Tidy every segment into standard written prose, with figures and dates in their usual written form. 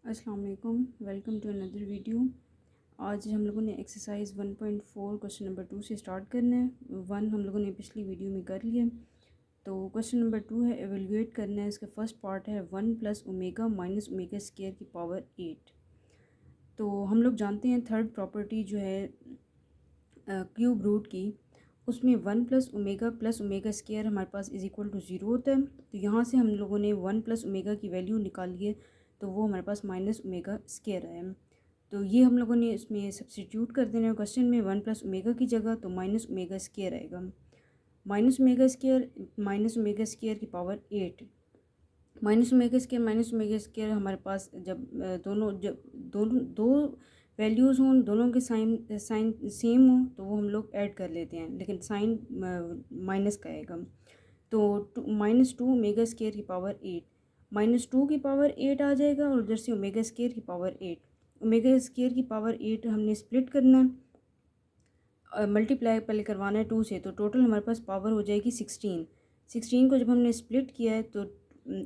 अस्सलाम वालेकुम, welcome to another video. आज हम लोगों ने एक्सरसाइज 1.4 क्वेश्चन नंबर 2 से स्टार्ट करना है। 1 हम लोगों ने पिछली वीडियो में कर लिया। तो क्वेश्चन नंबर 2 है, एवेलुएट करना है। इसका फर्स्ट पार्ट है 1 plus omega minus omega square की पावर 8। तो हम लोग जानते हैं थर्ड प्रॉपर्टी जो है क्यूब रूट की, उसमें 1 प्लस ओमेगा स्केयर हमारे पास इज़ इक्वल टू 0 होता है। तो यहाँ से हम लोगों ने 1 प्लस ओमेगा की वैल्यू निकाली है, तो वो हमारे पास माइनस ओमेगा स्केयर आया। तो ये हम लोगों ने इसमें सब्स्टिट्यूट कर देना है क्वेश्चन में 1 प्लस ओमेगा की जगह, तो माइनस ओमेगा स्केयर आएगा। माइनस ओमेगा स्केयर की पावर 8। माइनस ओमेगा स्केयर हमारे पास जब दोनों दो वैल्यूज़ हों, दोनों के साइन सेम हो, तो वो हम लोग ऐड कर लेते हैं, लेकिन साइन माइनस का आएगा। तो -2 ओमेगा स्केयर की पावर 8, -2 की पावर 8 आ जाएगा, और उधर से ओमेगा स्केयर की पावर 8। ओमेगा स्केयर की पावर 8 हमने स्प्लिट करना है, मल्टीप्लाई पहले करवाना है 2 से, तो टोटल हमारे पास पावर हो जाएगी 16। 16 को जब हमने स्प्लिट किया है तो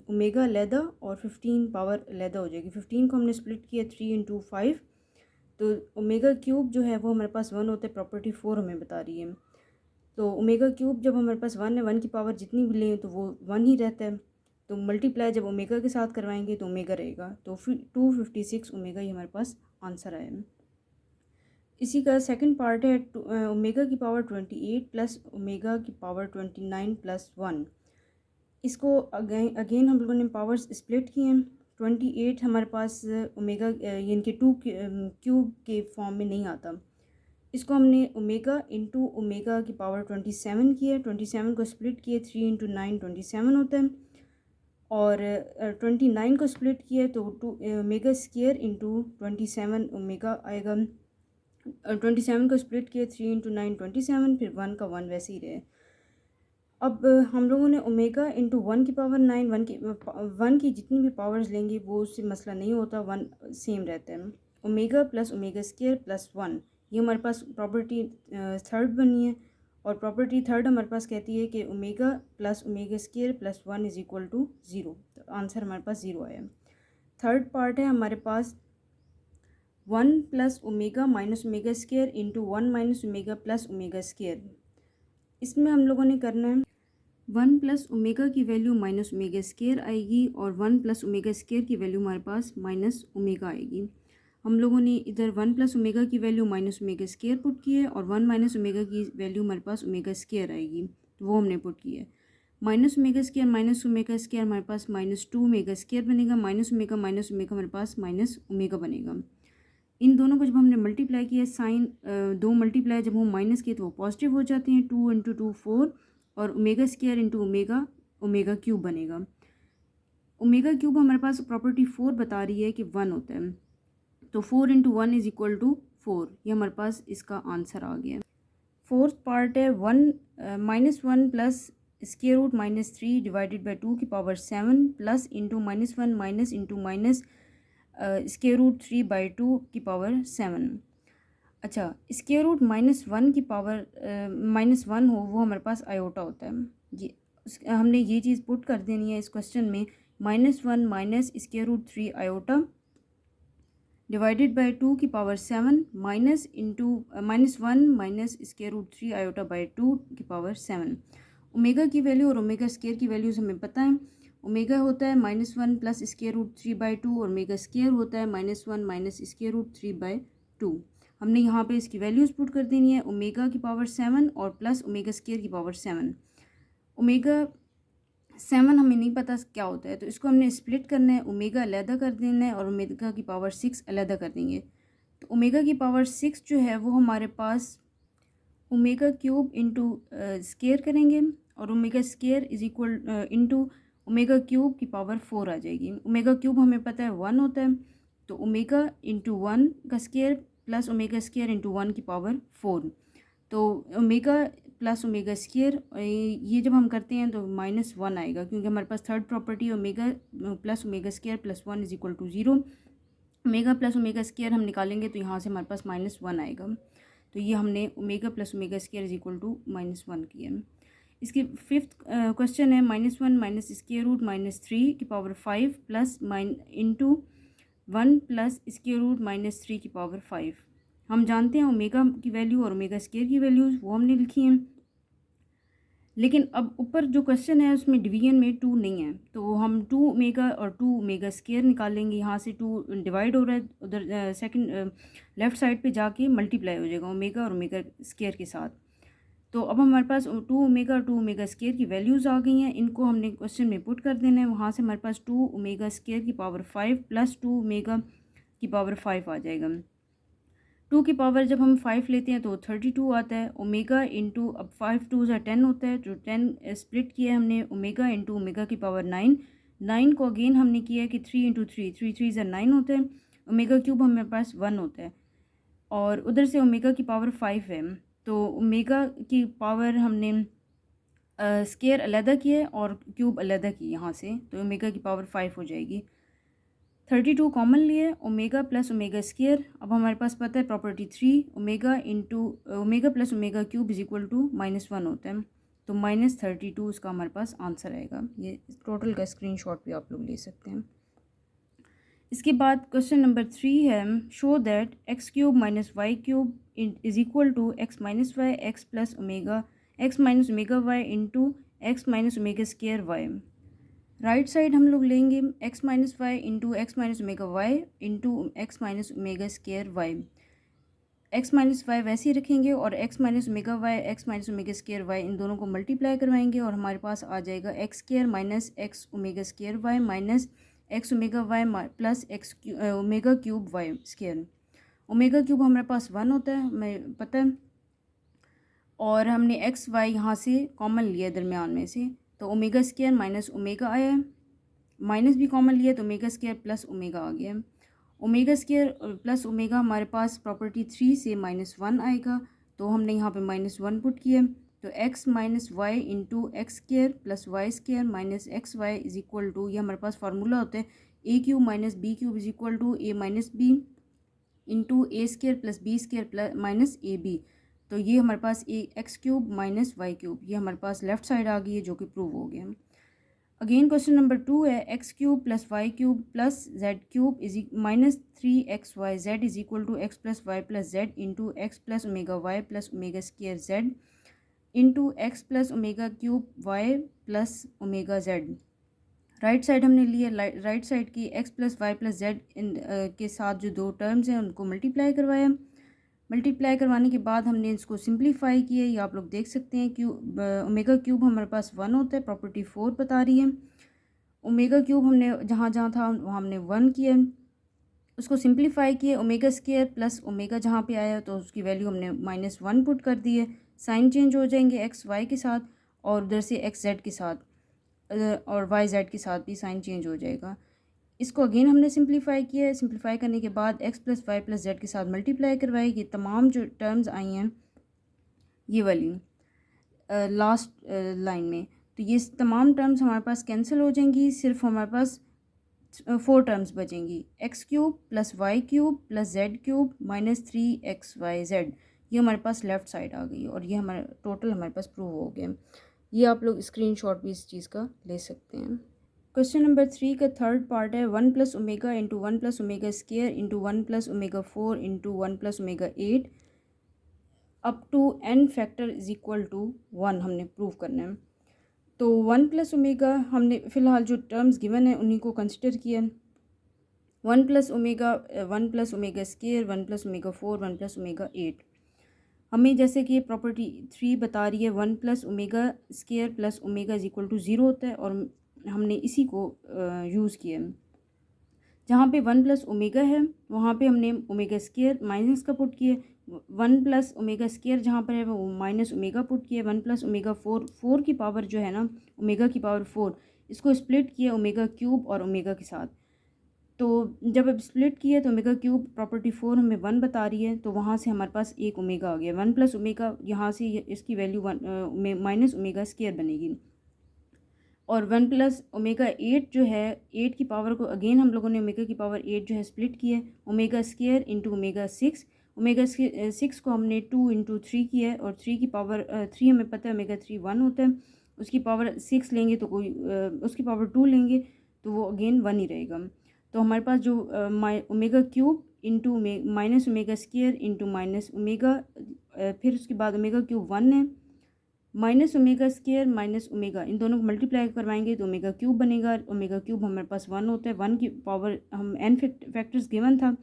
ओमेगा लैदा और 15 पावर लैदा हो जाएगी। 15 को हमने स्प्लिट किया 3 इंटू 5, तो ओमेगा क्यूब जो है वो हमारे पास 1 होता है। प्रॉपर्टी 4 हमें बता रही है। तो ओमेगा क्यूब जब हमारे पास 1 है, 1 की पावर जितनी भी लें तो वो 1 ही रहता है। तो मल्टीप्लाई जब ओमेगा के साथ करवाएंगे तो ओमेगा रहेगा, तो फिर 256 ओमेगा ही हमारे पास आंसर आया। इसी का सेकंड पार्ट है ओमेगा की पावर 28 प्लस ओमेगा की पावर 29 प्लस 1। इसको अगेन हम लोगों ने पावर्स स्प्लिट किए हैं। 28 हमारे पास ओमेगा यानी कि 2 क्यूब के फॉर्म में नहीं आता। इसको हमने ओमेगा इंटू ओमेगा की पावर 27 किया है। 27 को स्प्लिट किए 3 इंटू 9 27 होता है, और 29 को स्प्लिट किए तो ओमेगा स्केयर इंटू 27 ओमेगा आएगा। 27 को स्प्लिट किए 3 इंटू 9 27, फिर 1 का 1 वैसे ही रहे। अब हम लोगों ने ओमेगा इंटू 1 की पावर 9, 1 की जितनी भी पावर्स लेंगे वो उससे मसला नहीं होता, 1 सेम रहता है। Omega plus omega square plus 1, ये हमारे पास प्रॉपर्टी थर्ड बनी है। और प्रॉपर्टी थर्ड हमारे पास कहती है कि omega plus omega square plus 1 is equal to 0। तो आंसर हमारे पास 0 आया। थर्ड पार्ट है हमारे पास 1 plus omega minus omega square into 1 minus omega plus omega square. इसमें हम लोगों ने करना है 1 प्लस ओमेगा की वैल्यू माइनस ओमेगा स्केयर आएगी, और 1 प्लस ओमेगा स्केयर की वैल्यू हमारे पास माइनस ओमेगा आएगी। हम लोगों ने इधर 1 प्लस ओमेगा की value minus omega square put की है, और 1 माइनस ओमेगा की वैल्यू हमारे पास ओमेगा स्केयर आएगी, तो वो हमने पुट की है। माइनस ओमेगा स्केयर हमारे पास -2 ओमेगा स्केयर बनेगा, माइनस ओमेगा हमारे पास माइनस ओमेगा बनेगा। इन दोनों को जब हमने मल्टीप्लाई किया, साइन दो मल्टीप्लाई जब हम माइनस किए तो वो पॉजिटिव हो जाते हैं। 2 इंटू 2 4, और omega square into omega cube बनेगा। ओमेगा क्यूब हमारे पास प्रॉपर्टी 4 बता रही है कि 1 होता है, तो 4 इंटू 1 इज़ इक्वल टू 4। ये हमारे पास इसका आंसर आ गया। फोर्थ पार्ट है -1 plus square root -3 divided by 2 की power 7 plus into -1 minus into minus square root 3/2 की पावर 7। अच्छा, स्केयर रूट -1 की पावर -1 हो, वो हमारे पास आयोटा होता है। ये हमने ये चीज़ पुट कर देनी है इस क्वेश्चन में। -1 minus square root 3 iota divided by 2 की power 7 minus into -1 minus square root 3 iota by 2 की पावर 7। ओमेगा की वैल्यू और ओमेगा स्केयर की वैल्यूज़ हमें पता है। ओमेगा होता है -1 प्लस स्केयर रूट 3/2, और ओमेगा स्केयर होता है -1 माइनस स्केयर रूट 3/2। हमने यहाँ पे इसकी वैल्यूज़ पुट कर देनी है, ओमेगा की पावर 7 और प्लस ओमेगा स्केयर की पावर 7। ओमेगा 7 हमें नहीं पता क्या होता है, तो इसको हमने स्प्लिट करना है, ओमेगा अलहदा कर देना है, और ओमेगा की पावर 6 अलहदा कर देंगे। तो ओमेगा की पावर 6 जो है वो हमारे पास ओमेगा क्यूब इंटू स्केयर करेंगे, और omega square is equal into omega cube की पावर 4 आ जाएगी। ओमेगा क्यूब हमें पता है 1 होता है, तो ओमेगा इंटू 1 का square plus omega square into 1 की पावर 4। तो ओमेगा प्लस ओमेगा स्केयर ये जब हम करते हैं तो -1 आएगा, क्योंकि हमारे पास third property omega plus omega square plus 1 is equal to 0। Omega plus omega square हम निकालेंगे तो यहाँ से हमारे पास -1 आएगा। तो ये हमने omega plus omega square is equal to -1 किया। इसकी फिफ्थ क्वेश्चन है -1 माइनस स्केयर रूट -3 की power 5 plus into 1 plus square root minus 3 की पावर 5। हम जानते हैं ओमेगा की वैल्यू और ओमेगा स्क्वायर की वैल्यूज़ वो हमने लिखी हैं, लेकिन अब ऊपर जो क्वेश्चन है उसमें डिवीजन में 2 नहीं है, तो हम 2 ओमेगा और 2 ओमेगा स्क्वायर निकालेंगे। यहाँ से 2 डिवाइड हो रहा है, उधर सेकंड लेफ़्ट साइड पे जाके मल्टीप्लाई हो जाएगा ओमेगा और ओमेगा स्क्वायर के साथ। तो अब हमारे पास 2 ओमेगा और 2 ओमेगा स्क्वायर की वैल्यूज़ आ गई हैं, इनको हमने क्वेश्चन में पुट कर देना है। वहाँ से हमारे पास 2 ओमेगा स्क्वायर की पावर 5 प्लस 2 ओमेगा की पावर 5 आ जाएगा। 2 की पावर जब हम 5 लेते हैं तो 32 आता है। ओमेगा इंटू, अब 5 2 ज़ा 10 होता है, जो 10 स्प्लिट किया है हमने ओमेगा इंटू ओमेगा की पावर 9। 9 को अगेन हमने किया है कि 3 इंटू 3, 3 3 ज़ा 9 होता है। ओमेगा क्यूब हमारे पास 1 होता है और उधर से ओमेगा की पावर 5 है, तो ओमेगा की पावर हमने स्केयर अलहदा किया है और क्यूब अलहदा की यहाँ से, तो ओमेगा की पावर 5 हो जाएगी। 32 कॉमन लिए, ओमेगा प्लस ओमेगा स्केयर। अब हमारे पास पता है property 3, omega into omega plus omega cube is equal to -1 होता है, तो -32 इसका हमारे पास आंसर आएगा। ये टोटल का स्क्रीनशॉट भी आप लोग ले सकते हैं। इसके बाद क्वेश्चन नंबर 3 है, show that x cube minus y cube is equal to x minus y x plus omega x minus omega y into x minus omega square y. Right side हम लोग लेंगे x minus y into x minus omega y into x minus omega square y. X minus y वैसे ही रखेंगे और x minus omega y x minus omega square y इन दोनों को मल्टीप्लाई करवाएंगे और हमारे पास आ जाएगा x square minus x omega square y minus x omega y plus x omega cube y square. Omega cube हमारे पास 1 होता है, हमें पता है, और हमने एक्स वाई यहाँ से कॉमन लिया दरमियान में से, तो ओमेगा स्केयर माइनस ओमेगा आया है, माइनस भी कॉमन लिया तो ओमेगा स्केयर प्लस ओमेगा आ गया। ओमेगा स्केयर प्लस ओमेगा हमारे पास प्रॉपर्टी 3 से -1 आएगा, तो हमने यहाँ पे -1 पुट किया, तो x minus y into x square plus y square minus x y is equal to, ये हमारे पास फार्मूला होता है a cube minus b cube is equal to a minus b into a square plus b square plus minus a b. तो ये हमारे पास a x cube minus y cube, ये हमारे पास लेफ्ट साइड आ गई है जो कि प्रूव हो गया। अगेन क्वेश्चन नंबर 2 है, x cube plus y cube plus z cube is minus 3xy z is equal to x plus y plus z into x plus omega y plus omega square z into x plus omega cube y plus omega z. Right side हमने लिया, right side की x plus y plus z के साथ जो दो terms हैं उनको multiply करवाया। मल्टीप्लाई करवाने के बाद हमने इसको सिंप्लीफाई किया, ये आप लोग देख सकते हैं। क्यूब ओमेगा क्यूब हमारे पास 1 होता है, प्रॉपर्टी 4 बता रही है। ओमेगा क्यूब हमने जहाँ जहाँ था वहाँ हमने 1 किया, उसको सिंप्लीफाई किए। ओमेगा स्केयर प्लस ओमेगा जहाँ पे आया तो उसकी वैल्यू हमने -1 पुट कर दी है। साइन चेंज हो जाएंगे एक्स वाई के साथ और उधर से एक्स जेड के साथ और वाई जेड के साथ भी साइन चेंज हो जाएगा। इसको अगेन हमने सिंप्लीफाई किया है। सिंप्लीफाई करने के बाद x plus y plus z के साथ मल्टीप्लाई करवाए। ये तमाम जो टर्म्स आई हैं ये वाली लास्ट लाइन में, तो ये तमाम टर्म्स हमारे पास कैंसिल हो जाएंगी, सिर्फ हमारे पास 4 टर्म्स बचेंगी, x cube plus y cube plus z cube minus 3xyz। ये हमारे पास लेफ़्ट साइड आ गई और ये हमारा टोटल हमारे पास प्रूव हो गया। ये आप लोग स्क्रीनशॉट भी इस चीज़ का ले सकते हैं। क्वेश्चन नंबर 3 का थर्ड पार्ट है, 1 plus omega into 1 plus omega square into 1 plus omega 4 into 1 plus omega 8 up to n factor is equal to 1 हमने प्रूव करना है। तो 1 प्लस ओमेगा हमने फ़िलहाल जो टर्म्स गिवन है उन्हीं को कंसिडर किया। 1 plus omega 1 plus omega square 1 plus omega 4 1 plus omega 8। हमें जैसे कि प्रॉपर्टी 3 बता रही है 1 plus omega square plus omega is equal to 0 होता है और हमने इसी को यूज़ किया। जहाँ पे 1 प्लस ओमेगा है वहाँ पे हमने ओमेगा स्केयर माइनस का पुट किया। 1 प्लस ओमेगा स्केयर जहाँ पर है वो माइनस ओमेगा पुट किया। 1 प्लस ओमेगा 4 की पावर जो है ना ओमेगा की पावर 4, इसको स्प्लिट किया ओमेगा क्यूब और ओमेगा के साथ। तो जब अब स्प्लिट किया तो ओमेगा क्यूब प्रॉपर्टी 4 हमें 1 बता रही है, तो वहाँ से हमारे पास एक ओमेगा आ गया। 1 प्लस ओमेगा यहाँ से इसकी वैल्यू माइनस ओमेगा स्केयर बनेगी और 1 प्लस ओमेगा 8 जो है 8 की पावर को अगेन हम लोगों ने ओमेगा की पावर 8 जो है स्प्लिट किया omega square into omega 6। Omega 6 को हमने 2 इंटू 3 किया है और 3 की पावर 3 हमें पता है ओमेगा 3 1 होता है, उसकी पावर 6 लेंगे तो कोई उसकी पावर 2 लेंगे तो वो अगेन 1 ही रहेगा। तो हमारे पास जो omega cube into minus omega square into minus omega, फिर उसके बाद ओमेगा क्यूब 1 है, minus omega square minus omega, इन दोनों को मल्टीप्लाई करवाएंगे तो ओमेगा क्यूब बनेगा। ओमेगा क्यूब हमारे पास 1 होता है, 1 की पावर हम एन फैक्टर्स गिवन था,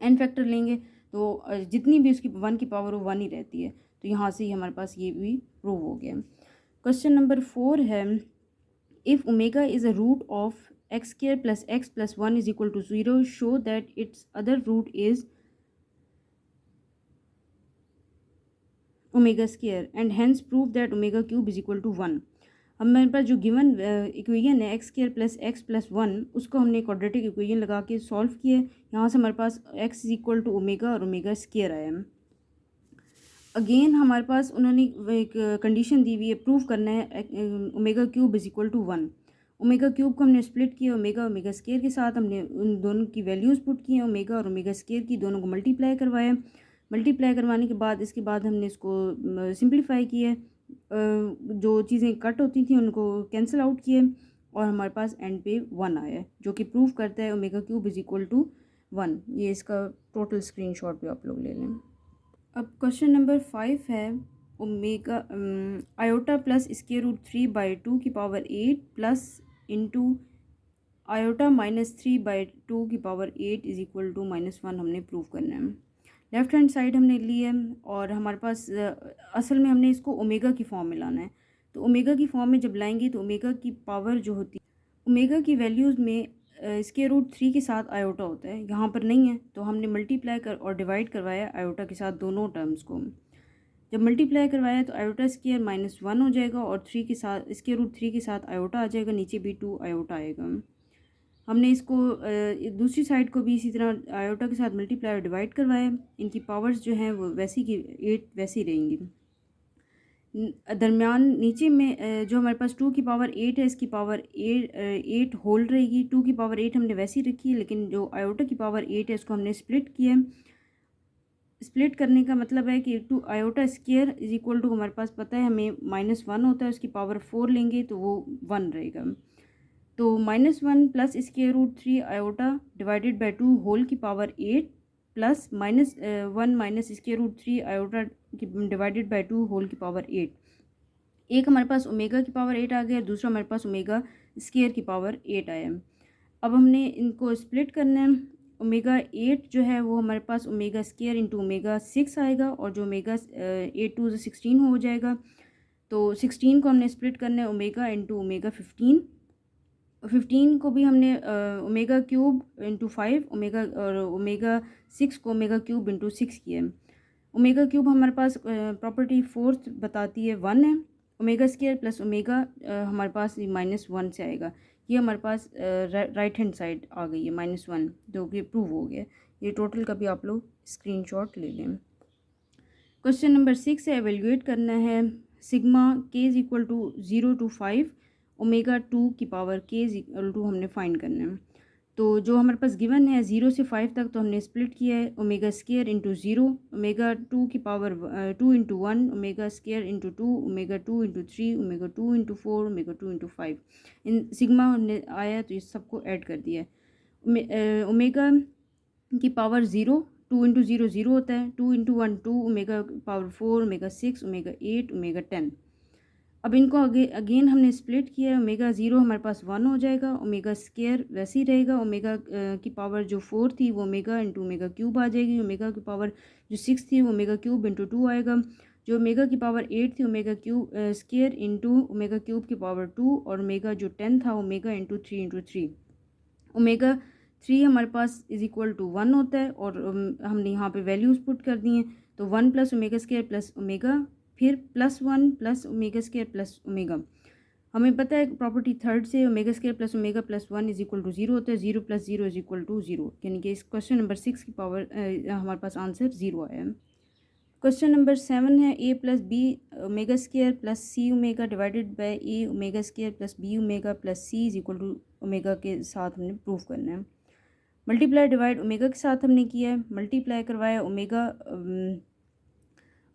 एन फैक्टर लेंगे तो जितनी भी उसकी 1 की पावर हो 1 ही रहती है। तो यहाँ से ही हमारे पास ये भी प्रूव हो गया। क्वेश्चन नंबर 4 है, if omega is a root of x square plus x plus 1 is equal to 0, show that its other root is omega square and hence prove that omega cube is equal to 1। हमारे पास जो given equation है x square plus 1, उसको हमने quadratic equation लगा के solve किया। यहाँ से हमारे पास x is equal to omega और ओमेगा स्क्वायर आया। अगेन हमारे पास उन्होंने एक कंडीशन दी हुई है, प्रूव करना है omega cube is equal to 1। Omega cube को हमने स्प्लिट किया ओमेगा ओमेगा स्क्वायर के साथ, हमने उन दोनों की वैल्यूज़ पुट की, ओमेगा और ओमेगा स्क्वायर की, दोनों को मल्टीप्लाई करवाया। मल्टीप्लाई करवाने के बाद इसके बाद हमने इसको सिंप्लीफाई किया, जो चीज़ें कट होती थी उनको कैंसिल आउट किए और हमारे पास एंड पे 1 आया, जो कि प्रूव करता है omega cube is equal to 1। ये इसका टोटल स्क्रीनशॉट भी आप लोग ले लें। अब क्वेश्चन नंबर 5 है, omega iota plus square root 3/2 की power 8 plus into iota minus 3/2 की पावर 8 इज इक्वल टू -1 हमने प्रूव करना है। लेफ़्ट हैंड साइड हमने ली है और हमारे पास असल में हमने इसको ओमेगा की फॉर्म में लाना है। तो ओमेगा की फॉर्म में जब लाएंगे तो ओमेगा की पावर जो होती है, ओमेगा की वैल्यूज़ में स्क्वायर रूट 3 के साथ आयोटा होता है, यहाँ पर नहीं है तो हमने मल्टीप्लाई कर और डिवाइड करवाया आयोटा के साथ दोनों टर्म्स को। जब मल्टीप्लाई करवाया तो आयोटा स्क्वायर -1 हो जाएगा और 3 के साथ स्क्वायर रूट 3 के साथ आयोटा आ जाएगा, नीचे भी 2 आयोटा आएगा। हमने इसको दूसरी साइड को भी इसी तरह आयोटा के साथ मल्टीप्लाई और डिवाइड करवाया। इनकी पावर्स जो हैं वो वैसी की 8 वैसी रहेंगी। दरमियान नीचे में जो हमारे पास 2 की पावर 8 है, इसकी पावर 8 होल रहेगी। 2 की पावर 8 हमने वैसी रखी है, लेकिन जो आयोटा की पावर 8 है इसको हमने स्प्लिट किया है। स्प्लिट करने का मतलब है कि 2 iota square is equal to, हमारे पास पता है हमें -1 होता है, उसकी पावर 4 लेंगे तो वो 1 रहेगा। तो -1 plus square root 3 iota divided by 2 whole की power 8 plus -1 minus square root 3 iota divided by 2 whole की पावर 8। एक हमारे पास ओमेगा की पावर 8 आ गया, दूसरा हमारे पास ओमेगा स्क्वायर की पावर 8 आया। अब हमने इनको स्प्लिट करना है। ओमेगा 8 जो है वो हमारे पास ओमेगा स्क्वायर इंटू ओमेगा 6 आएगा और जो ओमेगा 8 2 16 हो जाएगा। तो 16 को हमने स्प्लिट करना है ओमेगा इंटू ओमेगा 15। 15 को भी हमने ओमेगा क्यूब इंटू 5 ओमेगा और ओमेगा 6 को ओमेगा क्यूब इंटू 6 किया है। ओमेगा क्यूब हमारे पास प्रॉपर्टी फोर्थ बताती है 1 है। ओमेगा स्क्वायर प्लस ओमेगा हमारे पास -1 से आएगा। ये हमारे पास राइट हैंड साइड आ गई है -1, जो कि प्रूव हो गया। ये टोटल का भी आप लोग स्क्रीनशॉट ले लें। क्वेश्चन नंबर 6 है, एवेल्यूएट करना है सिग्मा के is equal to 0 to 5 omega 2 की पावर के इज इक्वल टू हमने फाइंड करना है। तो जो हमारे पास गिवन है 0 से 5 तक तो हमने स्प्लिट किया है ओमेगा स्क्वायर इंटू 0, ओमेगा 2 की power 2 into 1, omega square into 2, omega 2 into 3, omega 2 into 4, omega 2 into 5। In sigma हमने आया तो इस सबको ऐड कर दिया है। ओमेगा की पावर 0, 2 इंटू 0 0 होता है, 2 into 1 2, omega power 4, omega 6, omega 8, omega 10। अब इनको अगेन हमने स्प्लिट किया है। ओमेगा 0 हमारे पास 1 हो जाएगा, ओमेगा स्क्वायर वैसे ही रहेगा, ओमेगा की पावर जो 4 थी वो ओमेगा इंटू ओमेगा क्यूब आ जाएगी, ओमेगा की पावर जो 6 थी वो ओमेगा क्यूब इंटू 2 आएगा, जो ओमेगा की पावर 8 थी omega cube square into omega cube की पावर 2, और ओमेगा जो 10 था ओमेगा इंटू 3 इंटू 3। ओमेगा 3 हमारे पास इज इक्वल टू 1 होता है और हमने यहाँ पे वैल्यूज़ पुट कर दी हैं। तो 1 plus omega square plus omega, फिर +1 plus omega square plus omega. हमें पता है प्रॉपर्टी थर्ड से omega square plus omega plus 1 is equal to 0 होता है, 0 प्लस 0 इज इक्वल टू 0, यानी कि इस क्वेश्चन नंबर 6 की पावर हमारे पास आंसर 0 आया है। क्वेश्चन नंबर 7 है, a plus b omega square plus c omega divided by a omega square plus b omega plus c is equal to omega के साथ हमने प्रूव करना है। मल्टीप्लाई डिवाइड ओमेगा के साथ हमने किया है, मल्टीप्लाई करवाया ओमेगा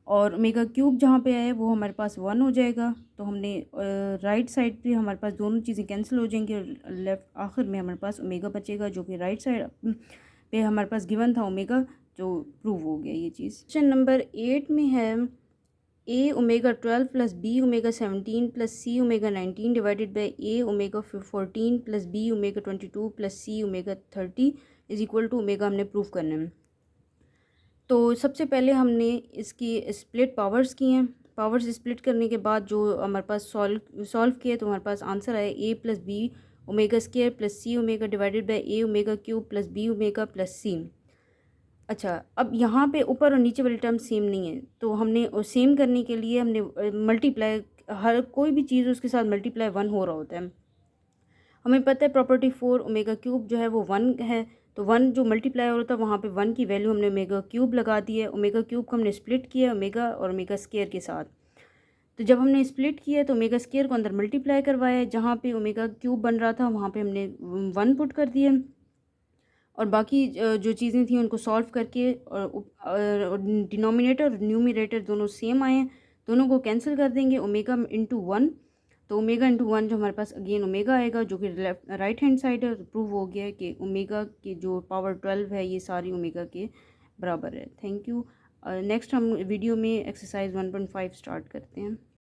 और ओमेगा क्यूब जहाँ पे है वो हमारे पास 1 हो जाएगा। तो हमने राइट साइड पे हमारे पास दोनों चीज़ें कैंसिल हो जाएंगी और लेफ्ट आखिर में हमारे पास ओमेगा बचेगा, जो कि राइट साइड पे हमारे पास गिवन था ओमेगा, जो प्रूव हो गया ये चीज़। क्वेश्चन नंबर 8 में है a omega 12 plus b omega 17 plus c omega 19 divided by a omega 14 plus b omega 22 plus c omega 30 is equal to omega हमने प्रूव करना है। तो सबसे पहले हमने इसकी स्प्लिट पावर्स की हैं। पावर्स स्प्लिट करने के बाद जो हमारे पास सॉल्व किया तो हमारे पास आंसर आया a plus b omega square plus c omega divided by a omega cube plus b omega plus c. अच्छा, अब यहाँ पे ऊपर और नीचे वाली टर्म सेम नहीं है, तो हमने सेम करने के लिए हमने मल्टीप्लाई, हर कोई भी चीज़ उसके साथ मल्टीप्लाई 1 हो रहा होता है। हमें पता है प्रॉपर्टी 4 ओमेगा क्यूब जो है वो 1 है, तो 1 जो मल्टीप्लाई हो रहा था वहाँ पे 1 की वैल्यू हमने ओमेगा क्यूब लगा दी है। ओमेगा क्यूब को हमने स्प्लिट किया ओमेगा और ओमेगा स्क्वायर के साथ। तो जब हमने स्प्लिट किया तो ओमेगा स्क्वायर को अंदर मल्टीप्लाई करवाया, जहाँ पे ओमेगा क्यूब बन रहा था वहाँ पे हमने 1 पुट कर दिया, और बाकी जो चीज़ें थी उनको सॉल्व करके और डिनोमिनेटर और न्यूमरेटर दोनों सेम आए हैं, दोनों को कैंसिल कर देंगे ओमेगा इंटू 1। तो ओमेगा इंटू 1 जो हमारे पास अगेन ओमेगा आएगा, जो कि लेफ्ट राइट हैंड साइड है। प्रूव हो गया है कि ओमेगा की जो पावर 12 है ये सारी ओमेगा के बराबर है। Thank you. नेक्स्ट हम वीडियो में एक्सरसाइज 1.5 स्टार्ट करते हैं।